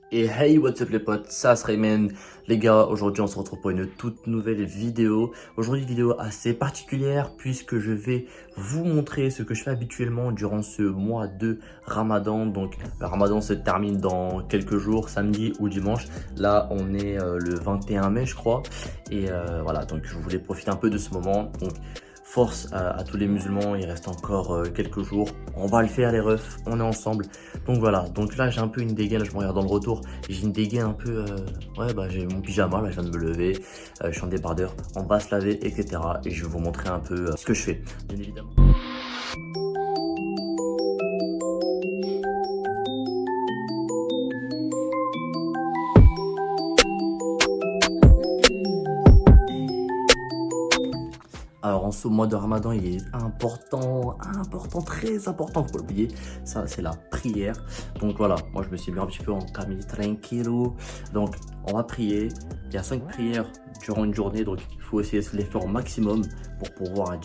Et hey, what's up les potes, ça se Rayman. Les gars, aujourd'hui on se retrouve pour une toute nouvelle vidéo. Aujourd'hui vidéo assez particulière puisque je vais vous montrer ce que je fais habituellement durant ce mois de Ramadan. Donc le Ramadan se termine dans quelques jours, samedi ou dimanche. Là on est le 21 mai je crois. Et voilà, donc je voulais profiter un peu de ce moment. Donc force à tous les musulmans, il reste encore quelques jours. On va le faire les refs, on est ensemble. Donc voilà, donc là j'ai un peu une dégaine, je me regarde dans le retour. J'ai une dégaine un peu, ouais bah j'ai mon pyjama, là je viens de me lever. Je suis en débardeur, on va se laver, etc. Et je vais vous montrer un peu ce que je fais, bien évidemment. Alors en ce mois de Ramadan, il est important, très important, faut pas l'oublier. Ça, c'est la prière. Donc voilà, moi je me suis mis un petit peu en camille tranquillo. Donc on va prier. Il y a 5 prières durant une journée, donc il faut essayer de les faire au maximum pour pouvoir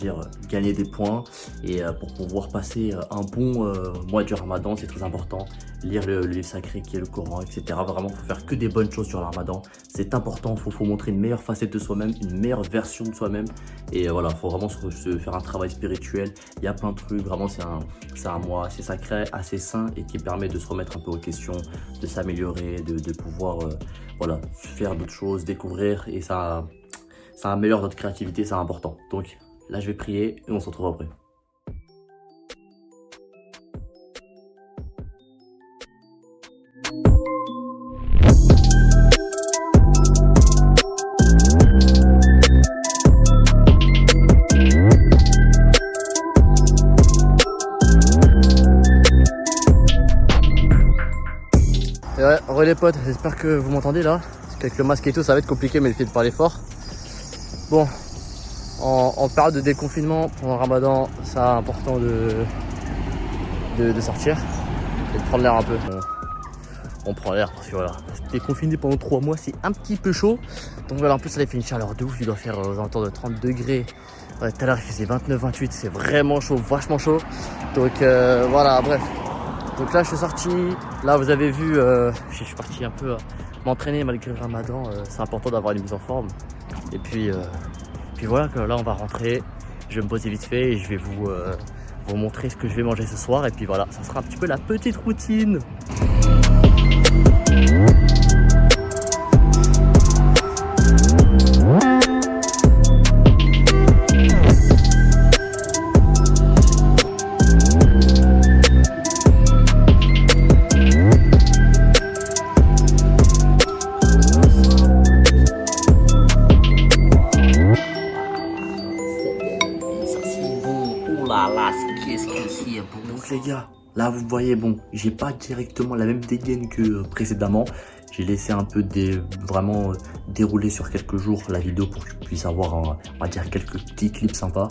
gagner des points et pour pouvoir passer un bon mois du Ramadan. C'est très important. Lire le livre sacré qui est le Coran, etc. Vraiment, il faut faire que des bonnes choses sur le Ramadan. C'est important, faut montrer une meilleure facette de soi-même, une meilleure version de soi-même. Et voilà, il faut vraiment se faire un travail spirituel. Il y a plein de trucs, vraiment c'est un mois assez sacré, assez sain et qui permet de se remettre un peu aux questions, de s'améliorer, de pouvoir voilà, faire d'autres choses, découvrir. Et ça améliore notre créativité, c'est important. Donc là je vais prier et on se retrouve après. Et ouais, re les potes, j'espère que vous m'entendez là. Parce qu'avec le masque et tout, ça va être compliqué, mais essayez de parler fort. Bon, en période de déconfinement, pendant le Ramadan, c'est important de sortir et de prendre l'air un peu. On prend l'air parce que voilà, déconfiné pendant 3 mois, c'est un petit peu chaud. Donc voilà, en plus, ça a fait une chaleur de ouf, il doit faire aux alentours de 30 degrés. Ouais, tout à l'heure, il faisait 29-28, c'est vraiment chaud, vachement chaud. Donc voilà, bref. Donc là je suis sorti, là vous avez vu, je suis parti un peu m'entraîner malgré le Ramadan, c'est important d'avoir une mise en forme. Et puis voilà que là on va rentrer, je vais me poser vite fait et je vais vous montrer ce que je vais manger ce soir. Et puis voilà, ça sera un petit peu la petite routine. Donc les gars, là vous voyez, bon, j'ai pas directement la même dégaine que précédemment. J'ai laissé un peu vraiment dérouler sur quelques jours la vidéo pour que tu puisses avoir, on va dire, quelques petits clips sympas.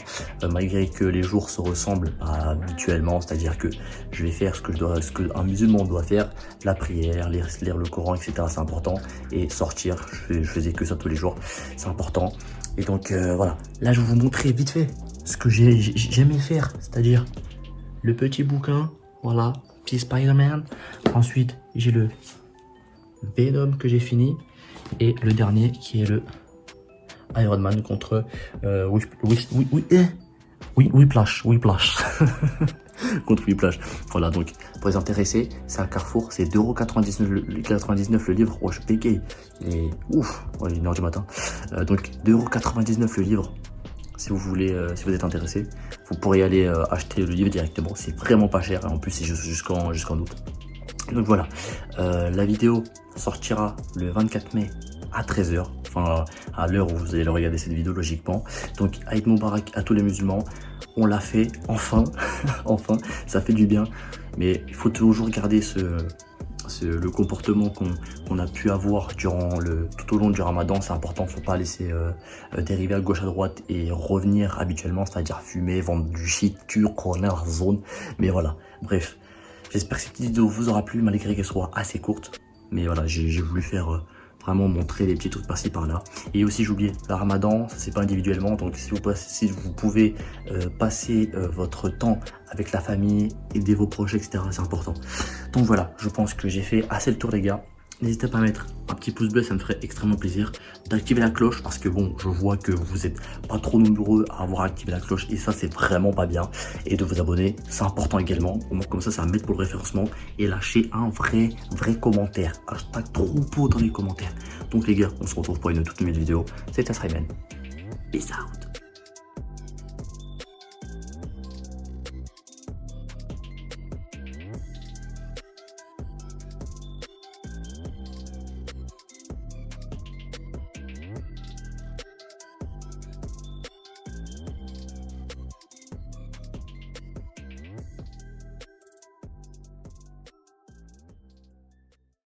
Malgré que les jours se ressemblent habituellement, c'est-à-dire que je vais faire ce qu'un musulman doit faire, la prière, lire le Coran, etc. C'est important. Et sortir, je faisais que ça tous les jours, c'est important. Et donc voilà, là je vais vous montrer vite fait ce que j'aimais faire, c'est-à-dire le petit bouquin, voilà, petit Spider-Man. Ensuite, j'ai le Venom que j'ai fini. Et le dernier qui est le Iron Man contre Whiplash. Contre Whiplash. Voilà, donc pour les intéressés, c'est un Carrefour, c'est 2,99€ le livre. Oh, je bégaye. Il est ouf, ouais, il est 1h du matin. Donc 2,99€ le livre. Si vous voulez, si vous êtes intéressé, vous pourrez aller acheter le livre directement. C'est vraiment pas cher. En plus, c'est jusqu'en août. Donc voilà, la vidéo sortira le 24 mai à 13h. Enfin, à l'heure où vous allez le regarder cette vidéo, logiquement. Donc, Aïd Moubarak à tous les musulmans. On l'a fait, enfin. Enfin, ça fait du bien. Mais il faut toujours garder le comportement qu'on a pu avoir tout au long du Ramadan. C'est important, faut pas laisser dériver à gauche à droite et revenir habituellement, c'est-à-dire fumer, vendre du shit, connaître zone. Mais voilà, bref, j'espère que cette vidéo vous aura plu malgré qu'elle soit assez courte. Mais voilà, j'ai voulu faire vraiment montrer les petits trucs par-ci par-là. Et aussi, j'ai oublié, le Ramadan, ça c'est pas individuellement, donc si vous pouvez passer votre temps avec la famille, aider vos proches, etc., c'est important. Donc voilà, je pense que j'ai fait assez le tour les gars. N'hésitez pas à mettre un petit pouce bleu, ça me ferait extrêmement plaisir. D'activer la cloche parce que bon, je vois que vous êtes pas trop nombreux à avoir activé la cloche et ça c'est vraiment pas bien. Et de vous abonner, c'est important également. Au moins comme ça va m'aider pour le référencement. Et lâcher un vrai commentaire. Hashtag troupeau dans les commentaires. Donc les gars, on se retrouve pour une toute nouvelle vidéo. C'était Sryman. Peace out.